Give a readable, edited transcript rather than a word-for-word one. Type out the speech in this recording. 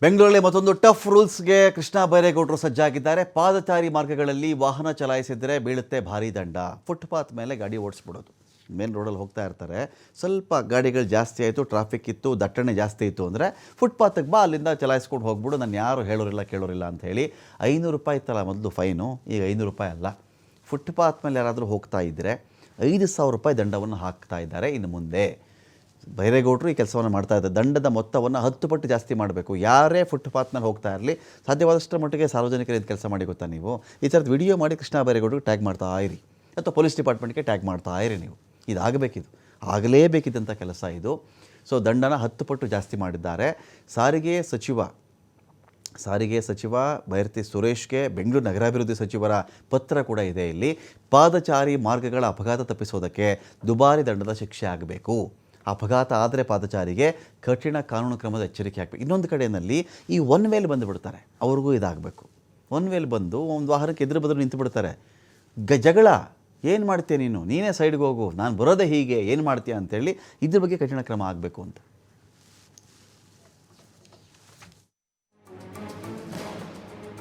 ಬೆಂಗಳೂರಲ್ಲಿ ಮತ್ತೊಂದು ಟಫ್ ರೂಲ್ಸ್ಗೆ ಕೃಷ್ಣ ಬೈರೇಗೌಡರು ಸಜ್ಜಾಗಿದ್ದಾರೆ. ಪಾದಚಾರಿ ಮಾರ್ಗಗಳಲ್ಲಿ ವಾಹನ ಚಲಾಯಿಸಿದರೆ ಬೀಳುತ್ತೆ ಭಾರಿ ದಂಡ. ಫುಟ್ಪಾತ್ ಮೇಲೆ ಗಾಡಿ ಓಡಿಸ್ಬಿಡೋದು. ಮೇನ್ ರೋಡಲ್ಲಿ ಹೋಗ್ತಾ ಇರ್ತಾರೆ, ಸ್ವಲ್ಪ ಗಾಡಿಗಳು ಜಾಸ್ತಿ ಆಯಿತು, ಟ್ರಾಫಿಕ್ ಇತ್ತು, ದಟ್ಟಣೆ ಜಾಸ್ತಿ ಇತ್ತು ಅಂದರೆ ಫುಟ್ಪಾತ್ಗೆ ಬಾ, ಅಲ್ಲಿಂದ ಚಲಾಯಿಸ್ಕೊಂಡು ಹೋಗ್ಬಿಡು, ನಾನು ಯಾರು ಹೇಳೋರಿಲ್ಲ ಕೇಳೋರಿಲ್ಲ ಅಂತ ಹೇಳಿ 500 ರೂಪಾಯಿ ಇತ್ತಲ್ಲ ಮೊದಲು ಫೈನು, ಈಗ 500 ರೂಪಾಯಿ ಅಲ್ಲ. ಫುಟ್ಪಾತ್ ಮೇಲೆ ಯಾರಾದರೂ ಹೋಗ್ತಾ ಇದ್ದರೆ 5,000 ರೂಪಾಯಿ ದಂಡವನ್ನು ಹಾಕ್ತಾ ಇದ್ದಾರೆ. ಇನ್ನು ಮುಂದೆ ಬೈರೇಗೌಡರು ಈ ಕೆಲಸವನ್ನು ಮಾಡ್ತಾ ಇದ್ದಾರೆ. ದಂಡದ ಮೊತ್ತವನ್ನು 10 ಪಟ್ಟು ಜಾಸ್ತಿ ಮಾಡಬೇಕು. ಯಾರೇ ಫುಟ್ಪಾತ್ನಲ್ಲಿ ಹೋಗ್ತಾ ಇರಲಿ, ಸಾಧ್ಯವಾದಷ್ಟರ ಮಟ್ಟಿಗೆ ಸಾರ್ವಜನಿಕರು ಇದು ಕೆಲಸ ಮಾಡಿ. ಗೊತ್ತಾ, ನೀವು ಈ ಥರದ್ದು ವಿಡಿಯೋ ಮಾಡಿ ಕೃಷ್ಣ ಬೈರೇಗೌಡರಿಗೆ ಟ್ಯಾಗ್ ಮಾಡ್ತಾ ಇರಿ, ಅಥವಾ ಪೊಲೀಸ್ ಡಿಪಾರ್ಟ್ಮೆಂಟ್ಗೆ ಟ್ಯಾಗ್ ಮಾಡ್ತಾ ಇರಿ. ನೀವು ಇದಾಗಬೇಕಿದು, ಆಗಲೇಬೇಕಿದ್ದಂಥ ಕೆಲಸ ಇದು. ಸೊ ದಂಡನ 10 ಪಟ್ಟು ಜಾಸ್ತಿ ಮಾಡಿದ್ದಾರೆ. ಸಾರಿಗೆ ಸಚಿವ ಬೈರತಿ ಸುರೇಶ್ಗೆ ಬೆಂಗಳೂರು ನಗರಾಭಿವೃದ್ಧಿ ಸಚಿವರ ಪತ್ರ ಕೂಡ ಇದೆ. ಇಲ್ಲಿ ಪಾದಚಾರಿ ಮಾರ್ಗಗಳ ಅಪಘಾತ ತಪ್ಪಿಸೋದಕ್ಕೆ ದುಬಾರಿ ದಂಡದ ಶಿಕ್ಷೆ ಆಗಬೇಕು. ಅಪಘಾತ ಆದರೆ ಪಾದಚಾರಿಗೆ ಕಠಿಣ ಕಾನೂನು ಕ್ರಮದ ಎಚ್ಚರಿಕೆ ಆಗಬೇಕು. ಇನ್ನೊಂದು ಕಡೆಯಲ್ಲಿ ಈ ಒನ್ ವೇಲ್ ಬಂದುಬಿಡ್ತಾರೆ, ಅವ್ರಿಗೂ ಇದಾಗಬೇಕು. ಒನ್ ವೇಲ್ ಬಂದು ಒಂದು ವಾಹನಕ್ಕೆ ಎದುರು ಬದ್ರು ನಿಂತು ಬಿಡ್ತಾರೆ. ಜಗಳ, ಏನು ಮಾಡ್ತೀಯ ನೀನೇ ಸೈಡ್ಗೆ ಹೋಗು, ನಾನು ಬರೋದೇ ಹೀಗೆ, ಏನು ಮಾಡ್ತೀಯ ಅಂತೇಳಿ ಇದ್ರ ಬಗ್ಗೆ ಕಠಿಣ ಕ್ರಮ ಆಗಬೇಕು ಅಂತ.